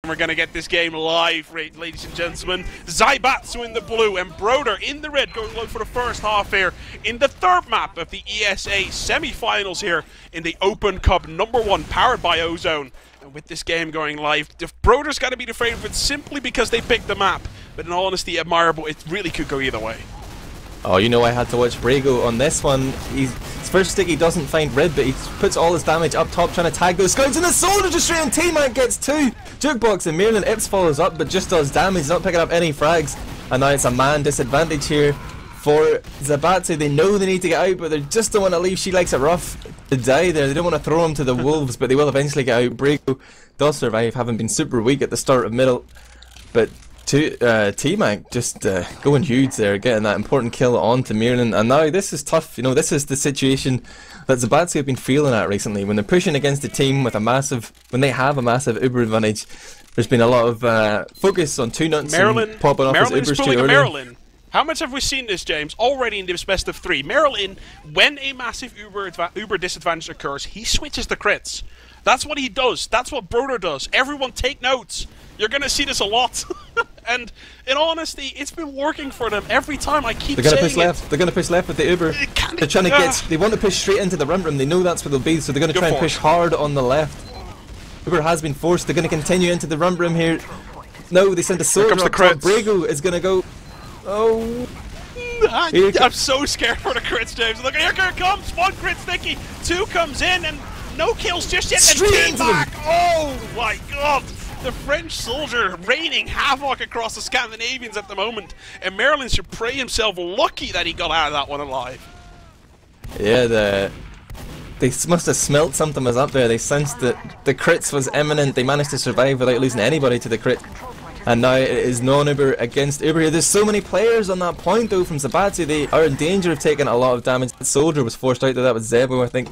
We're going to get this game live, ladies and gentlemen. Zaibatsu in the blue and Broder in the red going low for the first half here in the third map of the ESA semi-finals here in the Open Cup #1 powered by Ozone. And with this game going live, Broder's got to be the favorite simply because they picked the map. But in all honesty, admirable, it really could go either way. Oh, you know I had to watch Brago on this one. His first stick he doesn't find Rib, but he puts all his damage up top trying to tag those scouts, and the soldier just straight on T-Mac gets 2. Jukebox and Merlin Ips follows up but just does damage, not picking up any frags. And now it's a man disadvantage here for Zaibatsu. They know they need to get out, but they just don't want to leave She Likes It Rough to die there. They don't want to throw him to the wolves, but they will eventually get out. Brago does survive, having been super weak at the start of middle, but T-Mac just going huge there, getting that important kill onto Merlin. And now this is tough, you know, this is the situation that Zaibatsu have been feeling at recently. When they're pushing against a team with a massive, when they have a massive Uber advantage, there's been a lot of focus on 2 nuts and popping off his Ubers too early. Maryland. How much have we seen this, James? Already in this best of 3. Maryland, when a massive Uber disadvantage occurs, he switches the crits. That's what he does. That's what Broder does. Everyone take notes. You're going to see this a lot. And in honesty, it's been working for them every time. I keep saying They're going to push left. They're going to push left with the Uber. They're trying to get... They want to push straight into the ramp room. They know that's where they'll be, so they're going to try and push hard on the left. Uber has been forced. They're going to continue into the ramp room here. No, they send a soldier up top. Brago is going to go... Oh... I'm so scared for the crits, James. Look, here it comes. 1 crit sticky. 2 comes in and no kills just yet. And 2 back. Oh my god. The French soldier raining havoc across the Scandinavians at the moment. And Maryland should pray himself lucky that he got out of that one alive. Yeah, they must have smelt something was up there. They sensed that the crits was imminent. They managed to survive without losing anybody to the crit. And now it is non-Uber against Uber here. There's so many players on that point though from Zaibatsu. They are in danger of taking a lot of damage. The soldier was forced out there. That was Zebo, I think,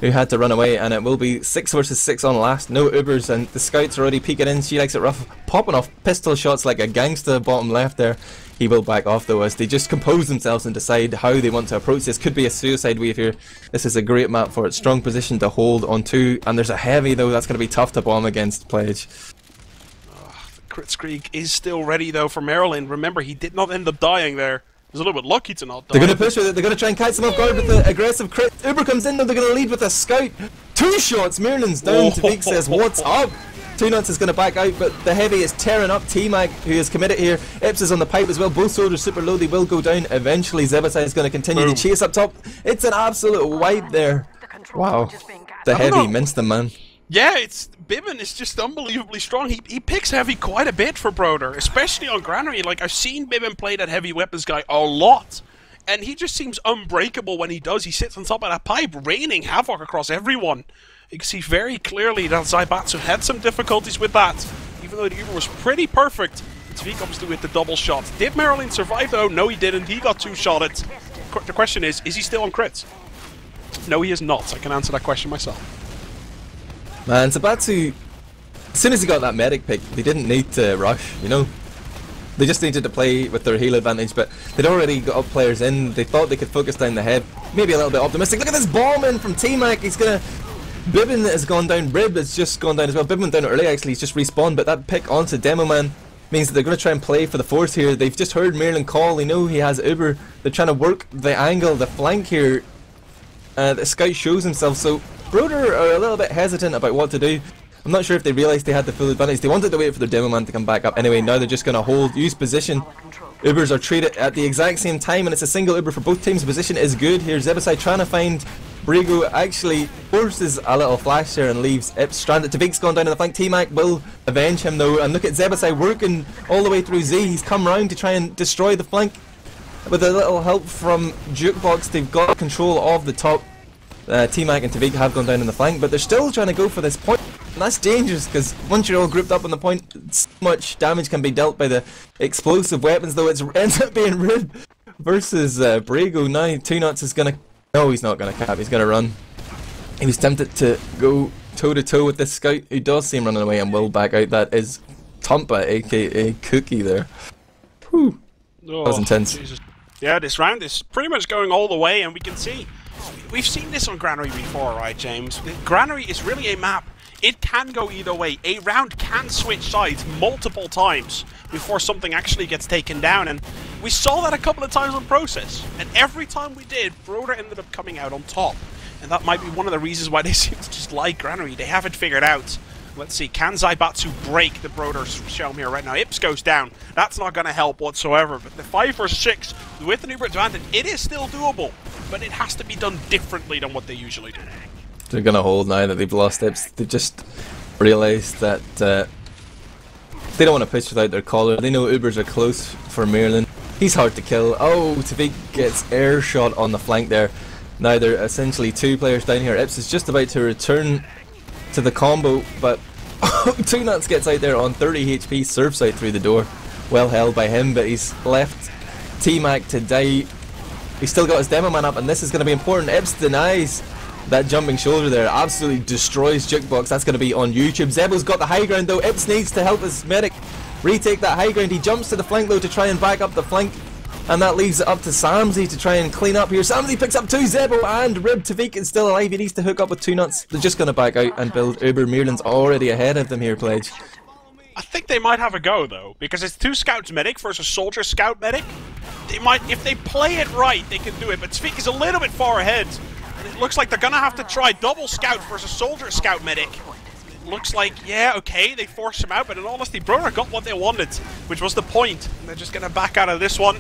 who had to run away. And it will be 6 versus 6 on last. No Ubers, and the scouts are already peeking in. She Likes It Rough, popping off pistol shots like a gangster bottom left there. He will back off though as they just compose themselves and decide how they want to approach this. Could be a suicide wave here. This is a great map for it. Strong position to hold on to. And there's a heavy though. That's going to be tough to bomb against Pledge. Crit streak is still ready though for Maryland. Remember, he did not end up dying there. He was a little bit lucky to not die. They're going to push with it. They're going to try and catch them off guard with the aggressive crit. Uber comes in though. They're going to lead with a scout. 2 shots. Merlin's down. Tavik says, "What's up?" 2 nuts is going to back out, but the heavy is tearing up T-Mac, who is committed here. Ips is on the pipe as well. Both soldiers super low. They will go down eventually. Zaibatsu is going to continue to chase up top. It's an absolute wipe there. Wow. The heavy minced them, man. Yeah, Bibin is just unbelievably strong. He picks heavy quite a bit for Broder, especially on Granary. Like, I've seen Bibin play that heavy weapons guy a lot, and he just seems unbreakable when he does. He sits on top of that pipe, raining havoc across everyone. You can see very clearly that Zaibatsu had some difficulties with that, even though the Uber was pretty perfect. Tavik obviously with the double shot. Did Maryland survive though? No, he didn't. He got 2-shotted. The question is he still on crits? No, he is not. I can answer that question myself. Man, Zaibatsu, as soon as he got that medic pick, they didn't need to rush, you know? They just needed to play with their heal advantage, but they'd already got players in. They thought they could focus down the head. Maybe a little bit optimistic. Look at this bomb in from T-Mac. He's gonna... Bibin has gone down. Rib has just gone down as well. Bibin went down early, actually. He's just respawned, but that pick onto Demoman means that they're going to try and play for the force here. They've just heard Merlin call. They know he has Uber. They're trying to work the angle, the flank here. The scout shows himself, so Broder are a little bit hesitant about what to do. I'm not sure if they realised they had the full advantage. They wanted to wait for their demo man to come back up. Anyway, now they're just going to hold, use position. Ubers are traded at the exact same time, and it's a single Uber for both teams. Position is good here. Zaibatsu trying to find Brago, actually forces a little flash there and leaves Ips stranded. Tavik's gone down in the flank. T-Mac will avenge him though, and look at Zaibatsu working all the way through Z. He's come round to try and destroy the flank. With a little help from Jukebox, they've got control of the top. T-Mac and Tavik have gone down in the flank, but they're still trying to go for this point. And that's dangerous, because once you're all grouped up on the point, so much damage can be dealt by the explosive weapons, though it ends up being Rib versus Brago. Now 2 nuts is going to... No, he's not going to cap, he's going to run. He was tempted to go toe-to-toe with this scout, who does seem running away and will back out. That is Tumpa, aka Cookie there. Whew. Oh, that was intense. Jesus. Yeah, this round is pretty much going all the way, and we can see... We've seen this on Granary before, right, James? Granary is really a map. it can go either way. A round can switch sides multiple times before something actually gets taken down, and we saw that a couple of times on Process, and every time we did, Broder ended up coming out on top, and that might be one of the reasons why they seem to just like Granary. They have it figured out. Let's see, can Zaibatsu break the Broder's Shelm here right now? Ips goes down. That's not going to help whatsoever, but the 5 versus 6 with an Uber advantage, it is still doable, but it has to be done differently than what they usually do. They're going to hold now that they've lost Ips. They just realised that they don't want to push without their caller. They know Ubers are close for Merlin. He's hard to kill. Oh, Tavik gets air shot on the flank there. Now they're essentially 2 players down here. Ips is just about to return to the combo, but 2nuts gets out there on 30 HP, surfs out through the door. Well held by him, but he's left T-Mac to die. He's still got his demo man up, and this is going to be important. Ips denies that jumping shoulder there, absolutely destroys Jukebox. That's going to be on YouTube. Zebo's got the high ground though. Ips needs to help his medic retake that high ground. He jumps to the flank though to try and back up the flank, and that leaves it up to Samsey to try and clean up here. Samsey picks up 2, Zebo and Rib. Tavik is still alive. He needs to hook up with 2nuts. They're just going to back out and build Uber. Merlin's already ahead of them here, Pledge. I think they might have a go though, because it's 2 scouts medic versus soldier scout medic. They might, if they play it right, they can do it, but Tavik is a little bit far ahead. And it looks like they're going to have to try double scout versus soldier scout medic. Looks like, yeah, okay, they forced him out, but in honesty, Broder got what they wanted, which was the point. And they're just going to back out of this one.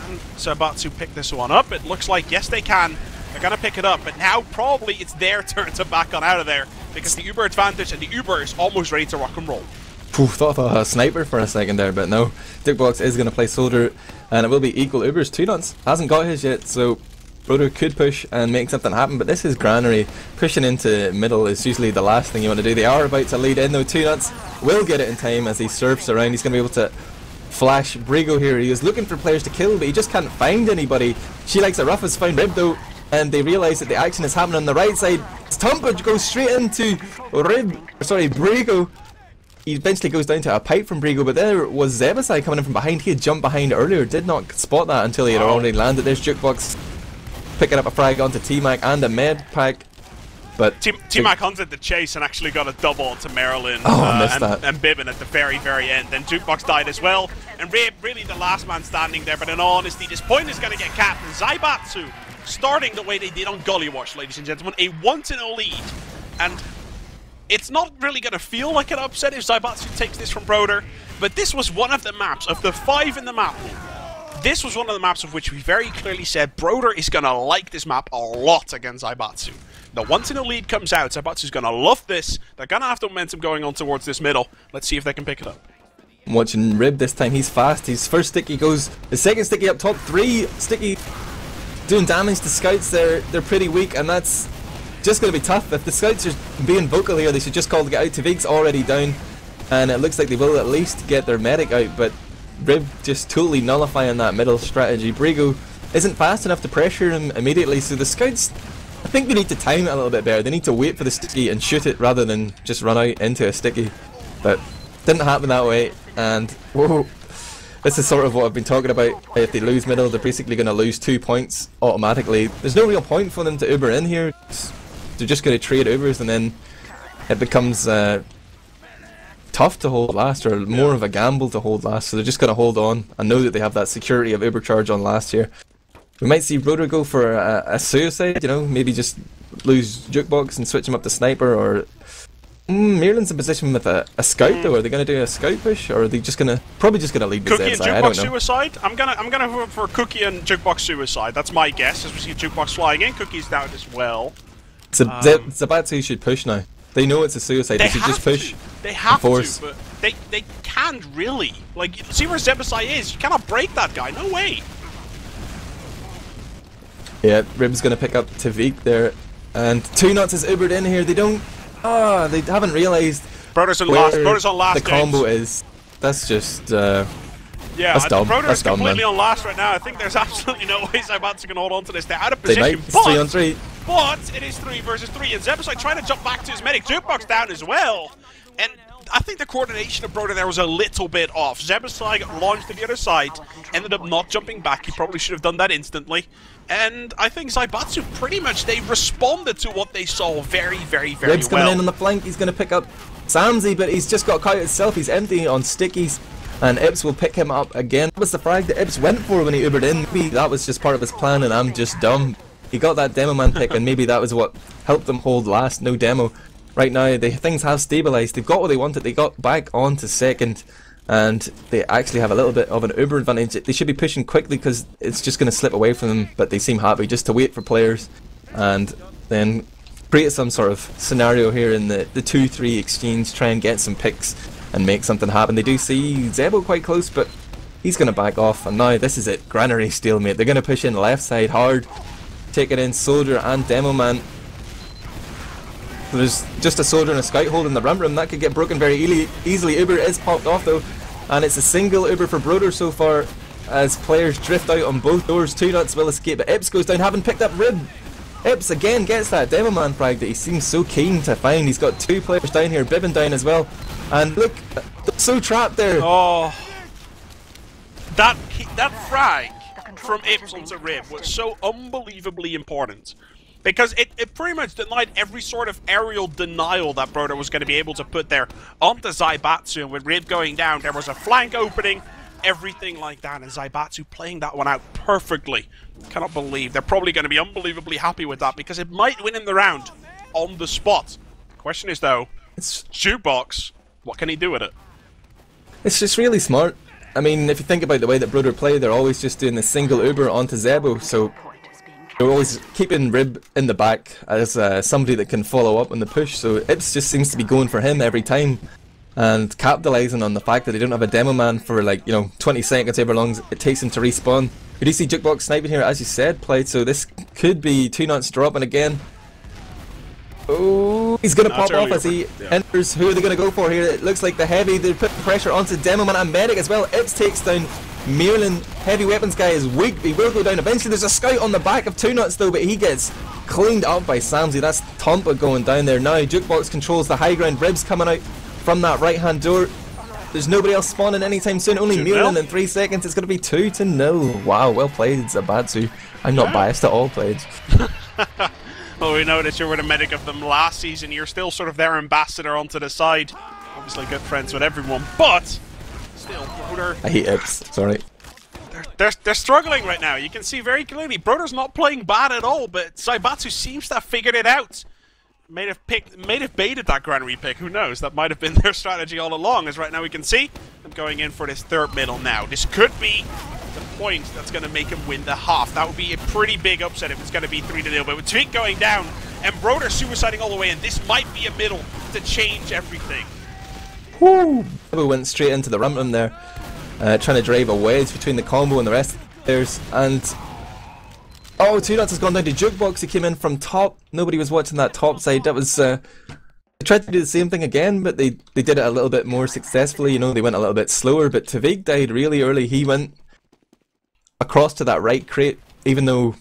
Can Zaibatsu pick this one up? It looks like, yes, they can. They're going to pick it up, but now probably it's their turn to back on out of there, because the Uber advantage and the Uber is almost ready to rock and roll. Thought of a sniper for a second there, but no. Jukebox is going to play soldier, and it will be equal Ubers. 2nuts hasn't got his yet, so Broder could push and make something happen, but this is Granary. Pushing into middle is usually the last thing you want to do. They are about to lead in though. 2nuts will get it in time as he surfs around. He's going to be able to flash Brigo here. He was looking for players to kill, but he just can't find anybody. She Likes a Rough has found Rib though, and they realise that the action is happening on the right side. Stumpage goes straight into Brigo. He eventually goes down to a pipe from Brigo, but there was Zebasai coming in from behind. He had jumped behind earlier, did not spot that until he had already landed. There's Jukebox picking up a frag onto T-Mac and a med pack, but T-Mac hunted the chase and actually got a double to Marilyn and Bibbin at the very, very end. Then Jukebox died as well, and really the last man standing there, but in all honesty, this point is going to get capped. Zaibatsu starting the way they did on Gully Watch, ladies and gentlemen, a 1-0 lead, and it's not really going to feel like an upset if Zaibatsu takes this from Broder, but this was one of the maps, of the 5 in the map pool, this was one of the maps of which we very clearly said Broder is going to like this map a lot against Zaibatsu. The 1-0 lead comes out, Zaibatsu's going to love this, they're going to have the momentum going on towards this middle. Let's see if they can pick it up. I'm watching Rib this time, he's fast, his first sticky goes, his second sticky up top, 3 sticky doing damage to scouts. They're pretty weak, and that's just going to be tough. If the scouts are being vocal here, they should just call to get out. Tavik's already down, and it looks like they will at least get their medic out, but Rib just totally nullifying that middle strategy. Brigo isn't fast enough to pressure him immediately, so the scouts, I think they need to time it a little bit better. They need to wait for the sticky and shoot it rather than just run out into a sticky, but didn't happen that way. And whoa, this is sort of what I've been talking about. If they lose middle, they're basically going to lose 2 points automatically. There's no real point for them to Uber in here. They're just going to trade Ubers, and then it becomes tough to hold last, or more of a gamble to hold last, so they're just going to hold on and know that they have that security of Uber charge on last here. We might see Broder go for a suicide, you know, maybe just lose Jukebox and switch him up to sniper, or Merlin's in position with a scout though. Are they going to do a scout push, or are they just going to probably just going to lead with Cookie and I don't Jukebox know. Suicide? I'm gonna vote for Cookie and Jukebox Suicide. That's my guess, as we see Jukebox flying in. Cookie's down as well. Zaibatsu should push now. They know it's a suicide. They should just push. They have force. to, but they can't really. Like, see where Zebasai is. You cannot break that guy. No way. Yeah, Rib's going to pick up Tavik there, and 2nuts is Ubered in here. They don't. They haven't realised. Broder's on last. The combo is. That's just. Yeah, that's dumb. Broder's dumb, completely man. on last right now. I think there's absolutely no way Zaibatsu can hold on to this. They're out of position. They might. It's 3 on 3. But it is 3 versus 3, and Zebasai trying to jump back to his medic. Jukebox down as well. And I think the coordination of Broder there was a little bit off. Zaibatsu got launched to the other side, ended up not jumping back. He probably should have done that instantly. And I think Zaibatsu pretty much, they responded to what they saw very, very, very Rib's well. coming in on the flank, he's going to pick up Samsy, but he's just got caught himself, he's empty on stickies. And Ips will pick him up again. That was the frag that Ips went for when he Ubered in. Maybe that was just part of his plan and I'm just dumb. He got that demo man pick and maybe that was what helped them hold last. No demo. Right now things have stabilised. They've got what they wanted. They got back on to second and they actually have a little bit of an Uber advantage. They should be pushing quickly because it's just going to slip away from them, but they seem happy just to wait for players and then create some sort of scenario here in the 2-3 exchange, try and get some picks and make something happen. They do see Zebo quite close, but he's going to back off. And now this is it, Granary stalemate. They're going to push in left side hard, take it in Soldier and Demo Man. There's just a Soldier and a Scout holding the ramp room. That could get broken very easily. Uber is popped off though, and it's a single Uber for Broder so far as players drift out on both doors. 2nuts will escape, but Ips goes down, having picked up Rib. Ips again gets that Demo Man frag that he seems so keen to find. He's got 2 players down here, Bibbin down as well. And look, they're so trapped there. Oh, that frag from Ips onto Rib was so unbelievably important. Because it pretty much denied every sort of aerial denial that Broder was going to be able to put there onto Zaibatsu. And with Rib going down, there was a flank opening, everything like that. And Zaibatsu playing that one out perfectly. Cannot believe. They're probably going to be unbelievably happy with that because it might win in the round on the spot. Question is though, it's Jukebox. What can he do with it? It's just really smart. I mean, if you think about the way that Broder play, they're always just doing the single Uber onto Zebo, so they're always keeping Rib in the back as somebody that can follow up on the push, so Ips just seems to be going for him every time and capitalising on the fact that they don't have a demo man for, like, you know, 20 seconds, however long it takes him to respawn. We do see Jukebox sniping here, as you said, played, so this could be 2nuts dropping again. Oh, he's going to pop off as he enters. Who are they going to go for here? It looks like the heavy. They're putting pressure onto Demoman and Medic as well. Ips takes down Merlin. Heavy weapons guy is weak. He will go down eventually. There's a Scout on the back of 2nuts though, but he gets cleaned up by Samsy. That's Tompa going down there now. Jukebox controls the high ground. Ribs coming out from that right hand door. There's nobody else spawning anytime soon. Only Merlin in 3 seconds. It's going to be 2-0. Wow, well played, Zaibatsu. I'm not biased at all, played. Well, we know that you were the medic of them last season. You're still sort of their ambassador onto the side. Obviously good friends with everyone, but still, Broder... I hate Ips, sorry. They're struggling right now. You can see very clearly. Broder's not playing bad at all, but Zaibatsu seems to have figured it out. May have baited that Granary pick, who knows? That might have been their strategy all along, as right now we can see them going in for this third middle now. This could be the point that's going to make him win the half. That would be a pretty big upset if it's going to be 3-0. But with Tweak going down and Broder suiciding all the way in, this might be a middle to change everything. Woo! We went straight into the ramp room there, trying to drive a wedge between the combo and the rest of the players. And oh, 2nuts has gone down to Jukebox. He came in from top. Nobody was watching that top side. That was they tried to do the same thing again, but they did it a little bit more successfully. You know, they went a little bit slower. But Tavik died really early. He went across to that right crate, even though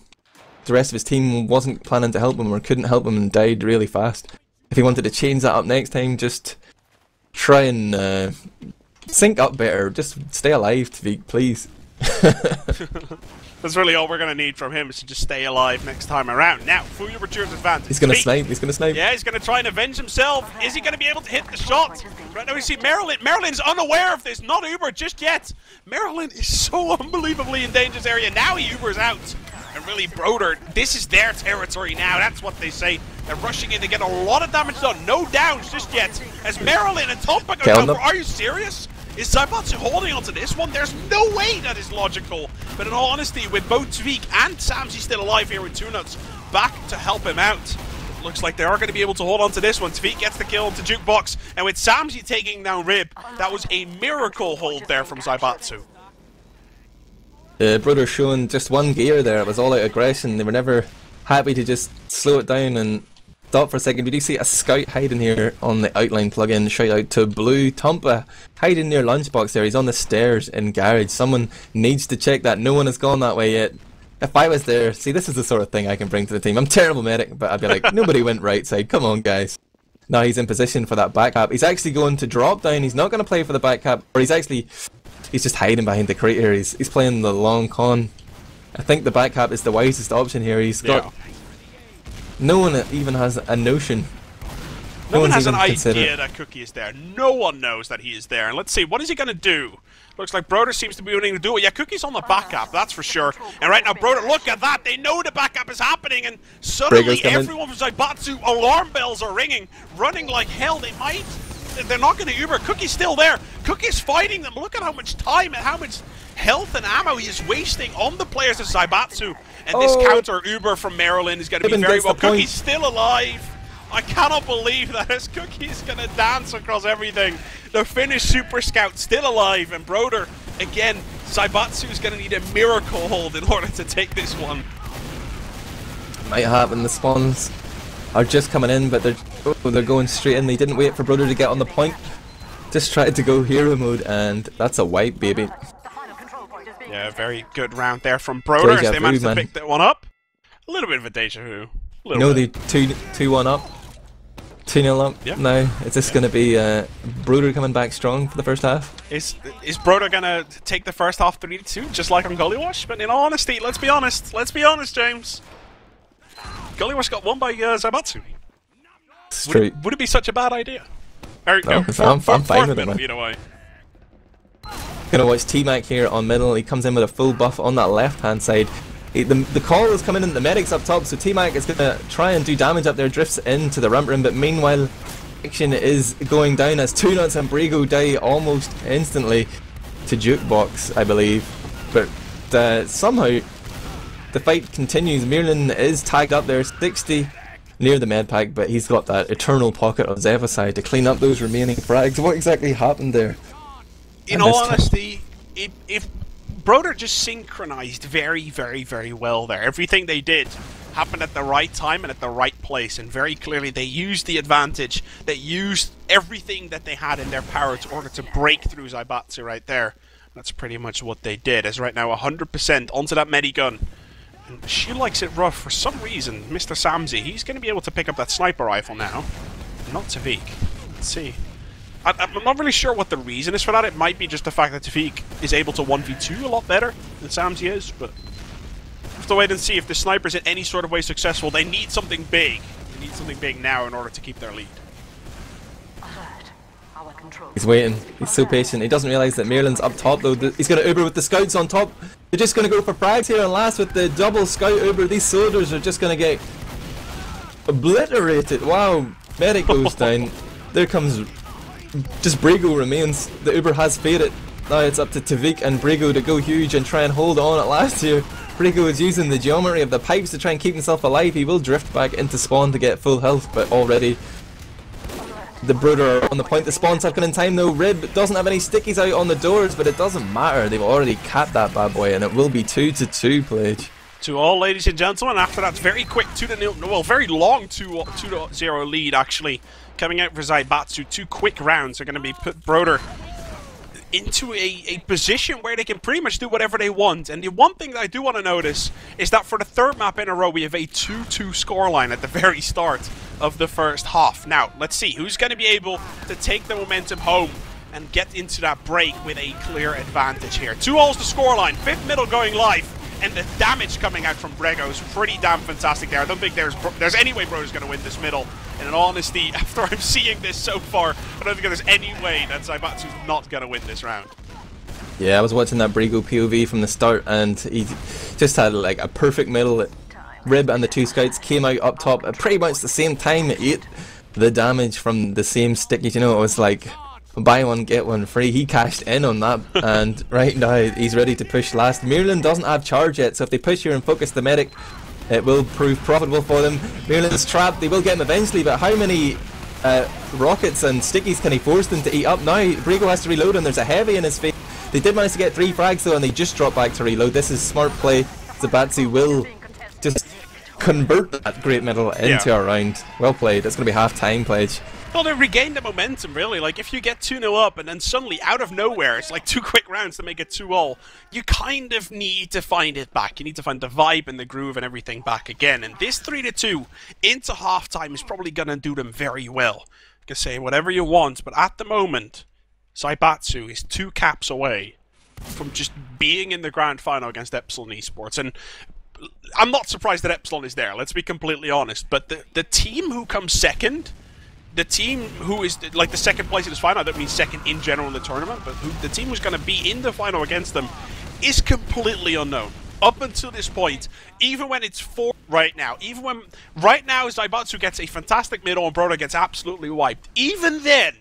the rest of his team wasn't planning to help him or couldn't help him, and died really fast. If he wanted to change that up next time, just try and sync up better. Just stay alive, Tavik, please. That's really all we're going to need from him, is to just stay alive next time around. Now, full Overture's advantage. He's going to snipe, he's going to snipe. Yeah, he's going to try and avenge himself. Is he going to be able to hit the shot? Right now we see Marilyn. Marilyn's unaware of this, not Uber just yet. Marilyn is so unbelievably in danger's area. Now he Ubers out. And really, Broder, this is their territory now. That's what they say. They're rushing in to get a lot of damage done. No downs just yet. As Marilyn and Tompa go down. Are you serious? Is Zaibatsu holding onto this one? There's no way that is logical. But in all honesty, with both Tvik and Samsy still alive here with 2nuts back to help him out, it looks like they are going to be able to hold on to this one. Tvik gets the kill onto Jukebox, and with Samsy taking down Rib, that was a miracle hold there from Zaibatsu. Broder showing just one gear there. It was all out aggression. They were never happy to just slow it down and stop for a second. We do see a Scout hiding here on the outline plugin. Shout out to Blue. Tompa hiding near Lunchbox there. He's on the stairs in Garage. Someone needs to check that. No one has gone that way yet. If I was there, see, this is the sort of thing I can bring to the team. I'm terrible medic, but I'd be like, nobody went right side. Come on, guys. Now he's in position for that back cap. He's actually going to drop down. He's not going to play for the back cap, or he's just hiding behind the crate here. He's playing the long con. I think the back cap is the wisest option here. He's got no one even has a notion. No one has an idea that Cookie is there. No one knows that he is there. And let's see, what is he going to do? Looks like Broder seems to be willing to do it. Yeah, Cookie's on the backup, that's for sure. And right now, Broder, look at that. They know the backup is happening. And suddenly, everyone from Zaibatsu, alarm bells are ringing, running like hell. They're not going to Uber. Cookie's still there. Cookie's fighting them. Look at how much time and how much health and ammo he is wasting on the players of Zaibatsu. And this counter Uber from Maryland is going to be very well. Cookie's still alive. I cannot believe that as Cookie's gonna dance across everything. The Finnish Super Scout still alive, and Broder, again, Zaibatsu's gonna need a miracle hold in order to take this one. Might happen, the spawns are just coming in, but they're going straight in. They didn't wait for Broder to get on the point. Just tried to go hero mode, and that's a wipe, baby. Yeah, very good round there from Broder as they managed to pick that one up. A little bit of a deja vu. No, they 2-1 up. 2-0 up. Yeah. Now, is this going to be Broder coming back strong for the first half? Is Broder going to take the first half 3-2, just like on Gullywash? But in all honesty, let's be honest, James. Gullywash got won by Zaibatsu. Would it be such a bad idea? Or, no, I'm fine with it, man. Either way. Gonna watch T-Mac here on middle. He comes in with a full buff on that left-hand side. The call is coming in, the medics up top, so T-Mac is going to try and do damage up there, drifts into the ramp room, but meanwhile, action is going down as 2 Nuts and Brigo die almost instantly to Jukebox, I believe. But somehow, the fight continues. Mirlin is tagged up there, 60 near the med pack, but he's got that eternal pocket of Zevasai to clean up those remaining frags. What exactly happened there? In all honesty, if Broder just synchronized very, very, very well there. Everything they did happened at the right time and at the right place, and very clearly they used the advantage. They used everything that they had in their power in order to break through Zaibatsu right there. That's pretty much what they did, as right now 100% onto that medigun. And she likes it rough for some reason. Mr. Samzi, he's going to be able to pick up that sniper rifle now. Not Tavik. Let's see. I'm not really sure what the reason is for that. It might be just the fact that Tavik is able to 1v2 a lot better than Samzi is, but we'll have to wait and see if the sniper's in any sort of way successful. They need something big. They need something big now in order to keep their lead. He's waiting. He's so patient. He doesn't realise that Maryland's up top though. He's going to Uber with the scouts on top. They're just going to go for frags here, and last with the double scout Uber, these soldiers are just going to get obliterated. Wow. Medic goes down. There comes... Just Brigo remains. The Uber has faded. Now it's up to Tavik and Brigo to go huge and try and hold on at last here. Brigo is using the geometry of the pipes to try and keep himself alive. He will drift back into spawn to get full health, but already the Broder are on the point. The spawn's not in time though. Rib doesn't have any stickies out on the doors, but it doesn't matter. They've already capped that bad boy, and it will be 2-2 Pledge. To all, ladies and gentlemen, after that very quick 2-0, well, very long 2-0 lead actually. Coming out for Zaibatsu, 2 quick rounds are going to be put Broder into a position where they can pretty much do whatever they want. And the one thing that I do want to notice is that for the 3rd map in a row, we have a 2-2 scoreline at the very start of the first half. Now, let's see who's going to be able to take the momentum home and get into that break with a clear advantage here. 2-0's the scoreline, 5th middle going live. And the damage coming out from Brego is pretty damn fantastic there. I don't think there's any way Broder's going to win this middle. And in all honesty, after I'm seeing this so far, I don't think there's any way that Zaibatsu's not going to win this round. Yeah, I was watching that Brigo POV from the start, and he just had like a perfect middle. Rib and the 2 scouts came out up top at pretty much the same time. It ate the damage from the same stickies. You know, it was like buy one get one free. He cashed in on that, and right now he's ready to push last. Mirlin doesn't have charge yet, so if they push here and focus the medic, it will prove profitable for them. Mirlin's trapped. They will get him eventually, but how many rockets and stickies can he force them to eat up now? Brigo has to reload, and there's a heavy in his face. They did manage to get 3 frags though, and they just drop back to reload. This is smart play. Zaibatsu will just convert that great middle into a round. Well played. It's going to be half time Pledge. Well, they regain the momentum, really. Like, if you get 2-0 up and then suddenly, out of nowhere, it's like 2 quick rounds to make it 2-all, you kind of need to find it back. You need to find the vibe and the groove and everything back again. And this 3-2 into halftime is probably going to do them very well. You can say whatever you want, but at the moment, Zaibatsu is 2 caps away from just being in the grand final against Epsilon Esports. And I'm not surprised that Epsilon is there, let's be completely honest. But the team who comes second, the team who is like the second place in this final, I don't mean second in general in the tournament, but the team who's going to be in the final against them is completely unknown. Up until this point, even when it's 4 right now, even when right now Zaibatsu gets a fantastic middle and Broder gets absolutely wiped, even then,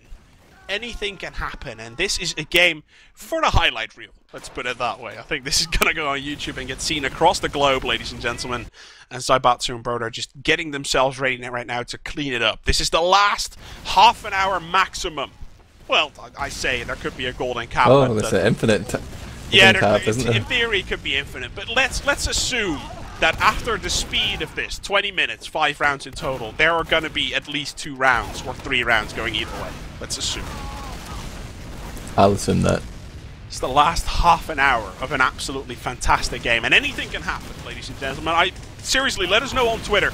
anything can happen, and this is a game for the highlight reel. Let's put it that way. I think this is going to go on YouTube and get seen across the globe, ladies and gentlemen. And Zaibatsu and Broder are just getting themselves ready right now to clean it up. This is the last half an hour maximum. Well, I say there could be a golden cap. Oh, it's an infinite cap, isn't it? In theory, it could be infinite. But let's assume that after the speed of this, 20 minutes, 5 rounds in total, there are going to be at least 2 rounds or 3 rounds going either way. Let's assume. I'll assume that. It's the last half an hour of an absolutely fantastic game, and anything can happen, ladies and gentlemen. Seriously, let us know on Twitter.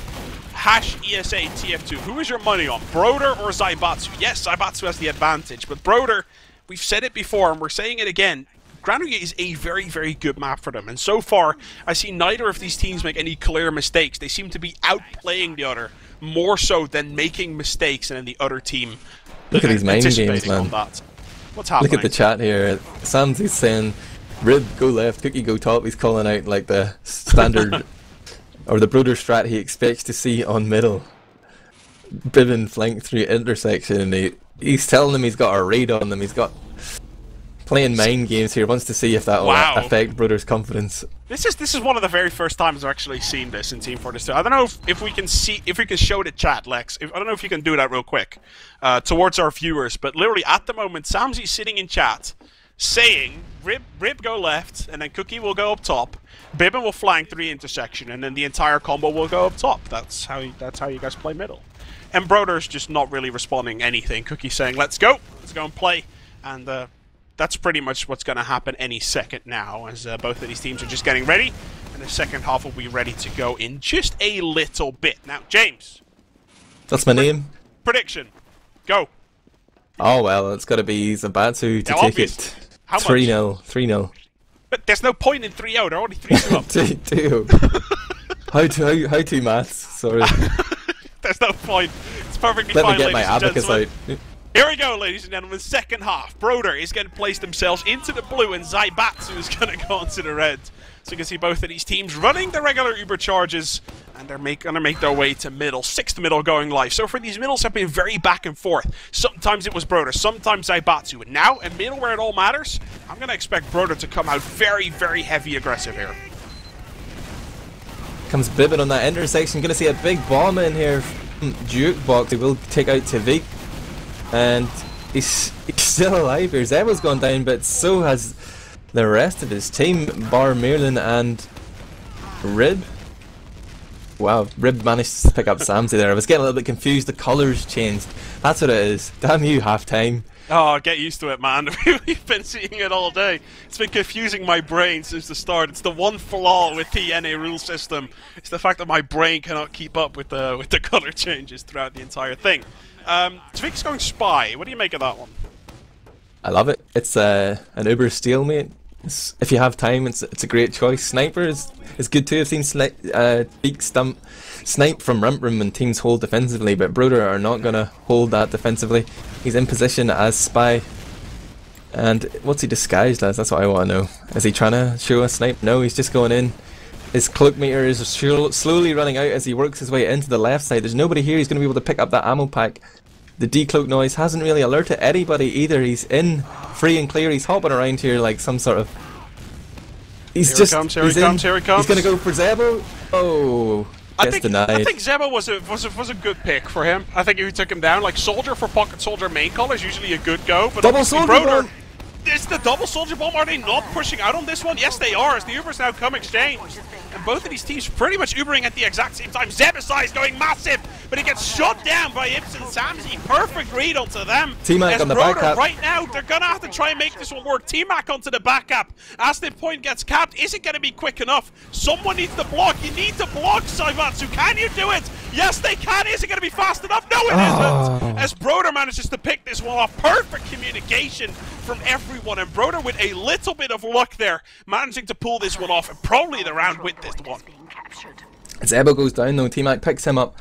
#ESA TF2. Who is your money on, Broder or Zaibatsu? Yes, Zaibatsu has the advantage, but Broder, we've said it before, and we're saying it again. Granuge is a very, very good map for them, and so far, I see neither of these teams make any clear mistakes. They seem to be outplaying the other, more so than making mistakes, and then the other team Look at these main games, man. What's happening? Look at the chat here. Samsy's saying, Rib, go left, Cookie, go top. He's calling out like the standard, or the Broder strat he expects to see on middle. Bivin flank through intersection, and he's telling him he's got a raid on them. He's got playing mind games here, wants to see if that will affect Broder's confidence. This is one of the very first times I've actually seen this in Team Fortress 2. I don't know if we can show the chat, Lex. I don't know if you can do that real quick towards our viewers, but literally at the moment, Samsy's sitting in chat saying, Rib go left, and then Cookie will go up top. Bibbin will flank 3 intersection, and then the entire combo will go up top. That's how you guys play middle. And Broder's just not really responding anything. Cookie's saying, let's go and play, and that's pretty much what's going to happen any second now, as both of these teams are just getting ready, and the second half will be ready to go in just a little bit. Now, James. That's my name. Prediction. Go. Oh, well, it's got to be Zaibatsu to take it 3-0. 3-0. But there's no point in 3-0, they're already 3-2 up. 2-0. How to maths, sorry. There's no point. It's perfectly fine, ladies and gentlemen. Let me get my abacus out. Here we go, ladies and gentlemen, second half. Broder is going to place themselves into the blue, and Zaibatsu is going to go onto the red. So you can see both of these teams running the regular Uber charges, and they're going to make their way to middle. 6th middle going live. So for these middles have been very back and forth. Sometimes it was Broder, sometimes Zaibatsu. And now, in middle where it all matters, I'm going to expect Broder to come out very, very heavy aggressive here. Comes Bibbin on that intersection. Going to see a big bomb in here. Jukebox. He will take out Tavik. And he's still alive here. Zeba's gone down, but so has the rest of his team, bar Merlin and Rib. Wow, Rib managed to pick up Samsy there. I was getting a little bit confused. The colours changed. That's what it is. Damn you, half-time. Oh, get used to it, man. We've been seeing it all day. It's been confusing my brain since the start. It's the one flaw with the NA rule system. It's the fact that my brain cannot keep up with the colour changes throughout the entire thing. Tvik's going spy. What do you make of that one? I love it. It's an Uber stalemate. If you have time, it's a great choice. Sniper is good too. I've seen Beak stump snipe from Rump Room when teams hold defensively, but Broder are not going to hold that defensively. He's in position as spy. And what's he disguised as? That's what I want to know. Is he trying to show a snipe? No, he's just going in. His cloak meter is slowly running out as he works his way into the left side. There's nobody here. He's going to be able to pick up that ammo pack. The decloak noise hasn't really alerted anybody either. He's in free and clear. He's hopping around here like some sort of... Here he comes. He's going to go for Zebo. Oh, gets denied. I think Zebo was a good pick for him. I think if he took him down, like Soldier for pocket soldier main call is usually a good go. But double soldier. Is the double soldier bomb, are they not pushing out on this one? Yes, they are, as the Ubers now come exchange. And both of these teams pretty much Ubering at the exact same time. Zaibatsu is going massive, but he gets shot down by Ips and Samsy. Perfect read onto them. T-Mac on the back cap. Right now, they're going to have to try and make this one work. T-Mac onto the back cap. As the point gets capped, is it going to be quick enough? Someone needs to block. You need to block, Zaibatsu. Can you do it? Yes, they can. Is it going to be fast enough? No, it isn't. As Broder manages to pick this one off. Perfect communication from everyone. And Broder with a little bit of luck there, managing to pull this one off. And probably the round with this one. Zebo goes down though. T-Mac picks him up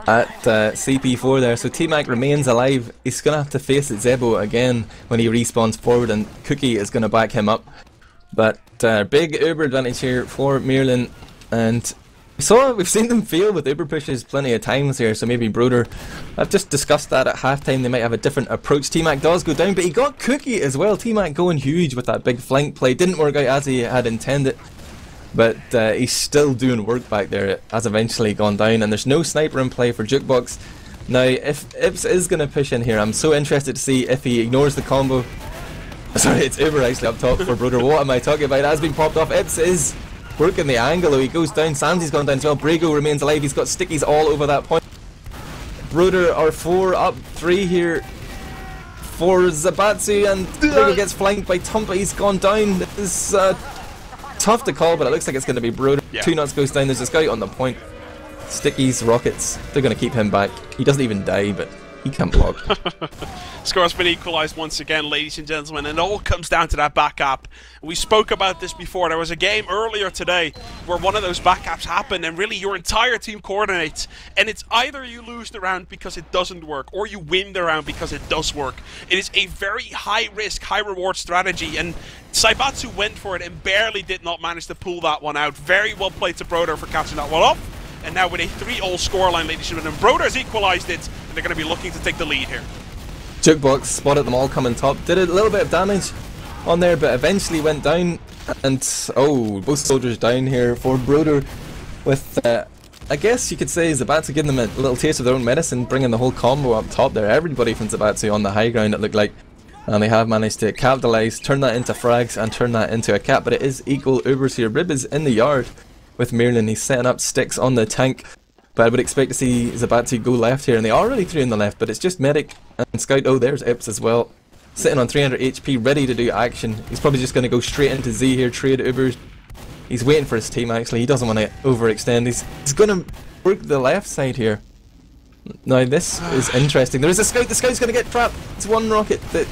at CP4 there. So T-Mac remains alive. He's going to have to face Zebo again when he respawns forward. And Cookie is going to back him up. But big Uber advantage here for Mirlin. And we've seen them fail with Uber pushes plenty of times here, so maybe Broder, I've just discussed that at halftime, they might have a different approach. T-Mac does go down, but he got Cookie as well. T-Mac going huge with that big flank play. Didn't work out as he had intended, but he's still doing work back there. It has eventually gone down, and there's no sniper in play for Jukebox. Now, if Ips is going to push in here, I'm so interested to see if he ignores the combo. Sorry, it's Uber actually up top for Broder. What am I talking about? It has been popped off. Ips is working the angle, he goes down. Sandy's gone down as well. Brago remains alive. He's got stickies all over that point. Broder are 4 up 3 here for Zaibatsu, and Brago gets flanked by Tumpa. He's gone down. This is tough to call, but it looks like it's going to be Broder. Yeah. 2 nuts goes down. There's a scout on the point. Stickies, rockets. They're going to keep him back. He doesn't even die, but he can't block. Score's been equalised once again, ladies and gentlemen, and it all comes down to that back up. We spoke about this before. There was a game earlier today where one of those backups happened, and really your entire team coordinates, and it's either you lose the round because it doesn't work, or you win the round because it does work. It is a very high-risk, high-reward strategy, and Zaibatsu went for it and barely did not manage to pull that one out. Very well played to Broder for catching that one up. And now with a 3-all scoreline, ladies and gentlemen, Broder's equalised it, and they're going to be looking to take the lead here. Jukebox spotted them all coming top, did a little bit of damage on there, but eventually went down. And both soldiers down here for Broder with, I guess you could say, Zaibatsu giving them a little taste of their own medicine, bringing the whole combo up top there. Everybody from Zaibatsu on the high ground, it looked like. And they have managed to capitalise, turn that into frags, and turn that into a cap. But it is equal Ubers here. Rib is in the yard with Mirlin. He's setting up sticks on the tank. But I would expect to see Zaibatsu go left here, and they are really 3 on the left, but it's just Medic and Scout. Oh, there's Ips as well, sitting on 300 HP, ready to do action. He's probably just going to go straight into Z here, trade Ubers. He's waiting for his team actually, he doesn't want to overextend. He's going to work the left side here. Now this is interesting. There is a Scout, the Scout's going to get trapped. It's one rocket that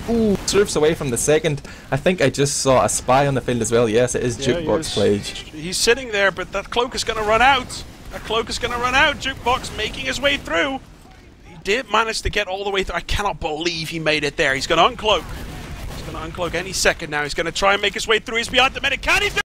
surfs away from the second. I think I just saw a spy on the field as well. Yes, it is Jukebox Plage. He's sitting there, but that cloak is going to run out. That cloak is going to run out. Jukebox making his way through. He did manage to get all the way through. I cannot believe he made it there. He's going to uncloak. He's going to uncloak any second now. He's going to try and make his way through. He's behind the medic. Can he do